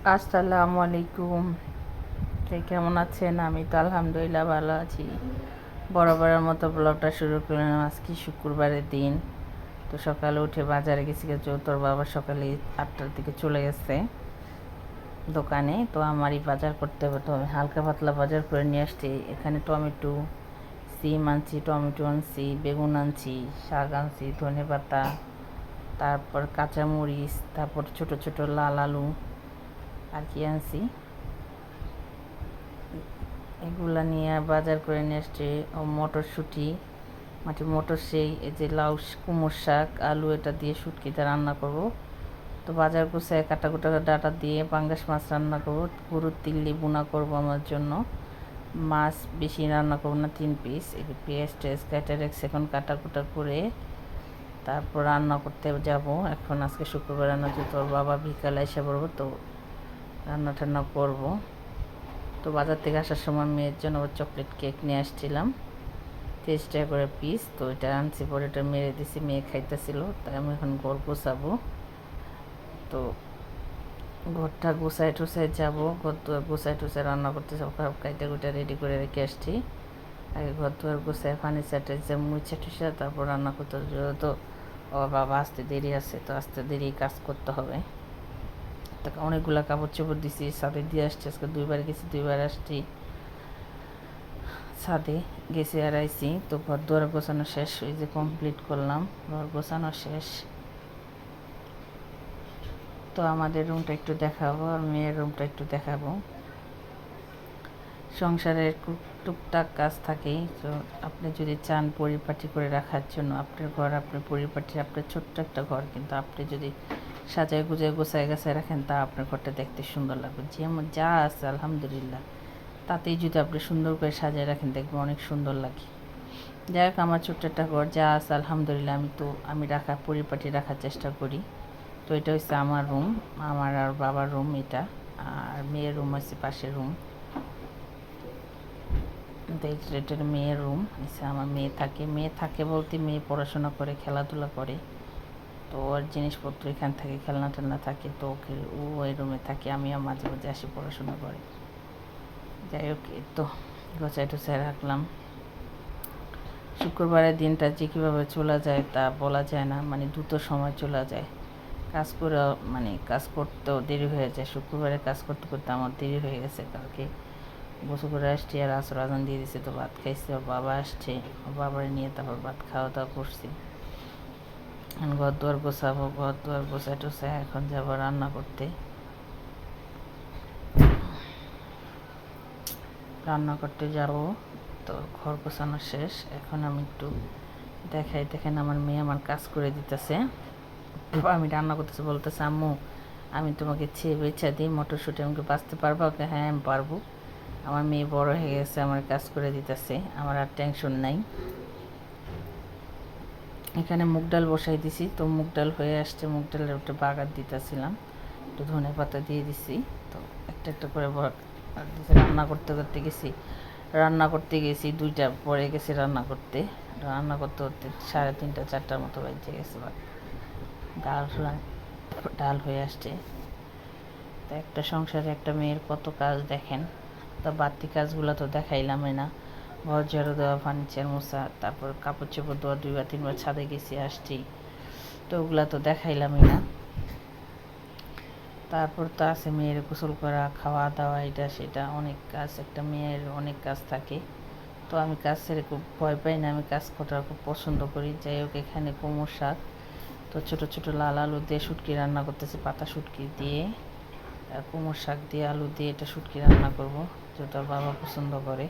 আসসালামু আলাইকুম। কেমন আছেন? আমি তো আলহামদুলিল্লাহ ভালো আছি। বরাবরের মতো ব্লগটা শুরু করলাম। আজকে শুক্রবারের দিন। তো সকালে উঠে বাজারে গেছি, তোর বাবা সকালে 8টার দিকে চলে গেছে দোকানে। তো আমারই বাজার করতে হবে, তো আমি হালকা পাতলা বাজার করে নিয়ে আসছি। এখানে টমেটো, সিম আনছি, টমেটো আনছি, বেগুন আনছি, শাক আনছি, ধনে পাতা, তারপর কাঁচামরিচ, তারপর ছোট ছোট লাল আলু, আর কি আনছি, এগুলা নিয়ে বাজার করে নিয়ে আসছে। মটরশুঁটি, মটর, সেই এই যে লাউ, কুমড়ো শাক, আলু, এটা দিয়ে শুটকিতে রান্না করব। তো বাজার গুছায় কাটাকুটা ডাটা দিয়ে পাঙ্গাস মাছ রান্না করব। গরুর তিল্লি বোনা করব আমার জন্য। মাছ বেশি রান্না করব না, 3 পিস। পেঁয়াজ টেস কেটে রেখেছে, এখন কাটাকুটা করে তারপর রান্না করতে যাব। এখন আজকে শুক্রবার, রান্না হচ্ছে, তোর বাবা বিকালে এসে পড়বো, তো রান্না টান্না করবো। তো বাজার থেকে আসার সময় মেয়ের জন্য চকলেট কেক নিয়ে আসছিলাম, 30 টাকা করে পিস। তো এটা আনছি, পরে এটা মেরে দিছি, মেয়ে খাইতেছিল। তাই আমি এখন ঘর গোছাবো। তো ঘরটা গোছায় টুসায় যাবো, ঘর দুয়ার গোছায় টুসায় রান্না করতে সব কাইটা কুইটা রেডি করে রেখে আসছি। আগে ঘর দুয়ার গোছায় ফার্নিচার টার্নিচার মুছে টুসা তারপর রান্না করতে। তো ও বাবা আসতে দেরি আছে, তো আসতে দেরি কাজ করতে হবে। তো অনেকগুলো কাপড় চোপড় দিছি, সাথে দিয়ে আসছি। আজকে 2বার গেছি, 2বার আসছি। ছাদে গেছে আর আইসি। তো ঘর দুয়ার গোছানো শেষ, ওই যে কমপ্লিট করলাম, ঘর গোছানো শেষ। তো আমাদের রুমটা একটু দেখাবো আর মেয়ের রুমটা একটু দেখাবো। সংসারের টুকটাক কাজ থাকেই। তো আপনি যদি চান পরিপাটি করে রাখার জন্য আপনার ঘর, আপনার পরিপাটি, আপনার ছোট্ট একটা ঘর, কিন্তু আপনি যদি সাজায় গুজায় গোছায় গাছায় রাখেন, তা আপনার ঘরটা দেখতে সুন্দর লাগবে। যেমন যা আছে আলহামদুলিল্লাহ, তাতেই যদি আপনি সুন্দর করে সাজিয়ে রাখেন, দেখবেন অনেক সুন্দর লাগে। যাই হোক, আমার ছোট্ট একটা ঘর যা আছে আলহামদুলিল্লাহ, আমি পরিপাটি রাখার চেষ্টা করি। তো এটা হচ্ছে আমার রুম, আমার আর বাবার রুম এটা। আর মেয়ের রুম হচ্ছে পাশের রুম। এটার মেয়ের রুম হচ্ছে, আমার মেয়ে থাকে বলতে মেয়ে পড়াশোনা করে, খেলাধুলা করে। তো ওর জিনিসপত্র এখান থেকে, খেলনা টেলনা থাকে, তো ও ওই রুমে থাকে, আমিও মাঝে মাঝে আসি পড়াশোনা করে। যাই হোক, এই তো গোছায় টোছায় রাখলাম। শুক্রবারের দিনটা যে কীভাবে চলে যায় তা বলা যায় না, মানে দ্রুত সময় চলে যায়। কাজ করে, মানে কাজ করতেও দেরি হয়ে যায়। শুক্রবারে কাজ করতে করতে আমার দেরি হয়ে গেছে। কালকে গোসল করে আসছি আর আসর আজান দিয়ে দিছে, তো ভাত খাইছি। ওর বাবা আসছে, ওর বাবারে নিয়ে তারপর ভাত খাওয়া দাওয়া করছি। ঘর দুয়ার গোছাবো, ঘর দুয়ার গোছায় টোছায় এখন যাবো রান্না করতে। রান্না করতে যাব। তো ঘর গোছানো শেষ, এখন আমি একটু দেখেন আমার মেয়ে আমার কাজ করে দিতেছে। আমি রান্না করতেছি, বলতেছে আম্মু আমি তোমাকে ছেয়ে বেছা দিই, মটরশুঁটি আমাকে বাঁচতে পারবো? ওকে, হ্যাঁ আমি পারবো। আমার মেয়ে বড় হয়ে গেছে, আমার কাজ করে দিতেছে, আমার আর টেনশন নাই। এখানে মুগ ডাল বসাই দিছি, তো মুগ ডাল হয়ে আসছে, মুগ ডালের একটা বাগার দিতেছিলাম, একটু ধনে পাতা দিয়ে দিছি। তো একটা একটা করে রান্না করতে গেছি 2টা পরে গেছি রান্না করতে করতে 3:30 4টার মতো বেজে গেছে। ডাল ডাল হয়ে আসছে। তো একটা সংসারে একটা মেয়ের কত কাজ দেখেন। তো বাড়তি কাজগুলো তো দেখাইলামই না। ঘর ঝাড়ু দেওয়া, ফার্নিচার মোছা, তারপর কাপড় চোপড় দেওয়া, 2বার 3বার ছাদে গেছি আসছি, তো ওগুলা তো দেখাইলামই না। তারপর তো আছে মেয়ের গোসল করা, খাওয়া দাওয়া, এটা সেটা অনেক কাজ, একটা মেয়ের অনেক কাজ থাকে। তো আমি কাজ ছেড়ে খুব ভয় পাই না, আমি কাজ করার খুব পছন্দ করি। যাই হোক, এখানে কুমড়ো শাক, তো ছোটো ছোটো লাল আলু দিয়ে শুটকি রান্না করতেছি, পাতা শুটকি দিয়ে, কুমড়ো শাক দিয়ে আলু দিয়ে এটা শুটকি রান্না করব, যেটা বাবা পছন্দ করে।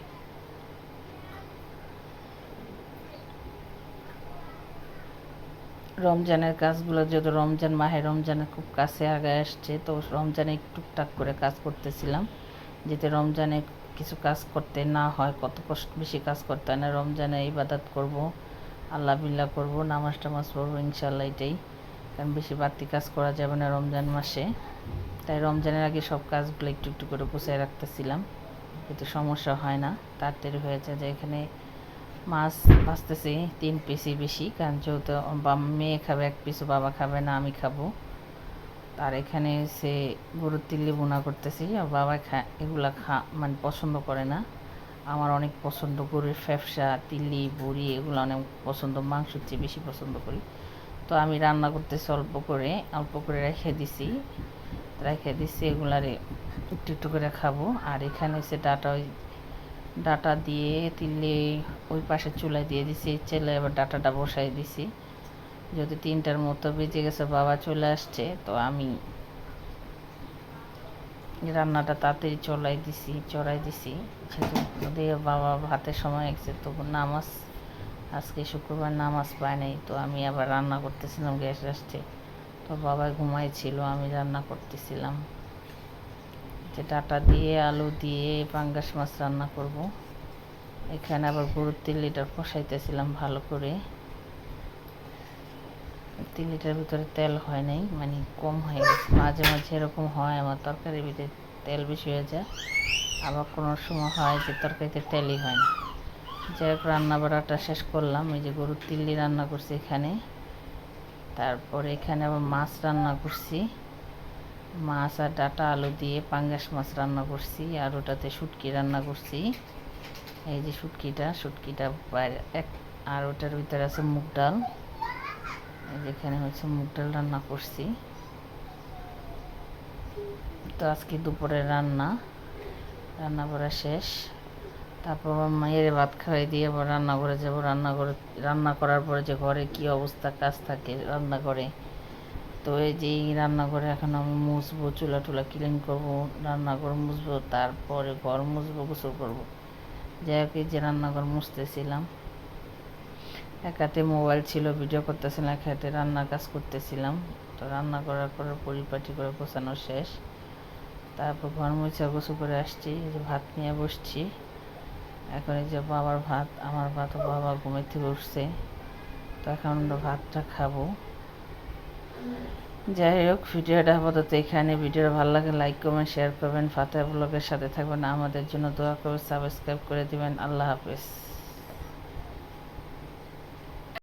রমজানের কাজগুলো, যেহেতু মাহে রমজানের খুব কাছে আগে আসছে, তো রমজানে টুকটাক করে কাজ করতেছিলাম, যাতে রমজানে কিছু কাজ করতে না হয়, কত কষ্ট, বেশি কাজ করতে হয় না। রমজানে ইবাদত করব, আল্লাহ বিল্লাহ করব, নামাজ টামাজ পড়বো ইনশাল্লাহ, এটাই। কারণ বেশি বাড়তি কাজ করা যাবে না রমজান মাসে। তাই রমজানের আগে সব কাজগুলো একটু একটু করে গুছিয়ে রাখতেছিলাম, যাতে সমস্যা হয় না, তাড়াতাড়ি হয়ে যায়। যে এখানে মাছ ভাজতেছি 3 পিসই বেশি, কারণ যেহেতু মেয়ে খাবে 1 পিসও, বাবা খাবে না, আমি খাবো। আর এখানে সে গরুর তিল্লি বোনা করতেছি। আর বাবা এগুলা মানে পছন্দ করে না। আমার অনেক পছন্দ, গরুর ফ্যাপসা, তিল্লি, বুড়ি এগুলো অনেক পছন্দ, মাংসের চেয়ে বেশি পছন্দ করি। তো আমি রান্না করতেছি অল্প করে রেখে দিছি এগুলারে একটু একটু করে খাবো। আর এখানে হচ্ছে ডাটা দিয়ে তিল্লি ওই পাশে চুলায় দিয়ে দিছি, চেলে আবার ডাটাটা বসাই দিছি। যদি 3টার মতো বেজে গেছে, বাবা চলে আসছে, তো আমি রান্নাটা তাড়াতাড়ি চড়াই দিছি যেহেতু বাবা ভাতের সময় গেছে। তবু আজকে শুক্রবার নামাজ পায় নাই, তো আমি আবার রান্না করতেছিলাম, গ্যাস আসছে। তো বাবা ঘুমাইছিল, আমি রান্না করতেছিলাম। যে ডাটা দিয়ে আলু দিয়ে পাঙ্গাস মাছ রান্না করব। এখানে আবার গরুর তিল্লিটা কষাইতেছিলাম ভালো করে। তিল্লিটার ভিতরে তেল হয় নাই, মানে কম হয়ে গেছে। মাঝে মাঝে এরকম হয়, আমার তরকারির ভিতরে তেল বেশি হয়ে যায়। আবার কোনো সময় হয় যে তরকারিতে তেলই হয় না। যাই হোক, রান্না বাড়াটা শেষ করলাম। এই যে গরুর তিল্লি রান্না করছি এখানে। তারপরে এখানে আবার মাছ রান্না করছি, মাছ আর ডাটা আলু দিয়ে পাঙ্গাস মাছ রান্না করছি। আর ওটাতে শুটকি রান্না করছি। এই যে শুটকিটা বাইরে আর ওটার ভিতরে আছে মুগ ডাল। যেখানে হচ্ছে মুগ ডাল রান্না করছি। তো আজকে দুপুরে রান্না করা শেষ। তারপর মায়ের ভাত খাওয়াই দিয়ে আবার রান্নাঘরে যাবো। রান্না করার পরে যে ঘরে কি অবস্থা, কাজ থাকে রান্নাঘরে। তো এই যে রান্নাঘরে এখন আমি মুছবো, চুলা টুলা ক্লিন করবো, রান্নাঘর মুছবো, তারপরে ঘর মুছবো, গোসল করবো। যাই হোক, এই যে রান্নাঘর মুছতেছিলাম, এক হাতে মোবাইল ছিল, ভিডিও করতেছিলাম, এক হাতে রান্নার কাজ করতেছিলাম। তো রান্না করার পরে পরিপাটি করে গোছানো শেষ। তারপর ঘর মুছা গোসল করে আসছি, এই যে ভাত নিয়ে বসছি। এখন এই যে বাবার ভাত, আমার ভাত, বাবা ঘুমের থেকে উঠছে, তো এখন আমরা ভাতটা খাবো। যাই হোক, ভিডিওটা আপাতত এখানে। ভিডিওটা ভালো লাগে লাইক করবেন, শেয়ার করবেন, ফাতেহা ব্লগের সাথে থাকবেন, আমাদের জন্য দোয়া করবেন, সাবস্ক্রাইব করে দিবেন। আল্লাহ হাফেজ।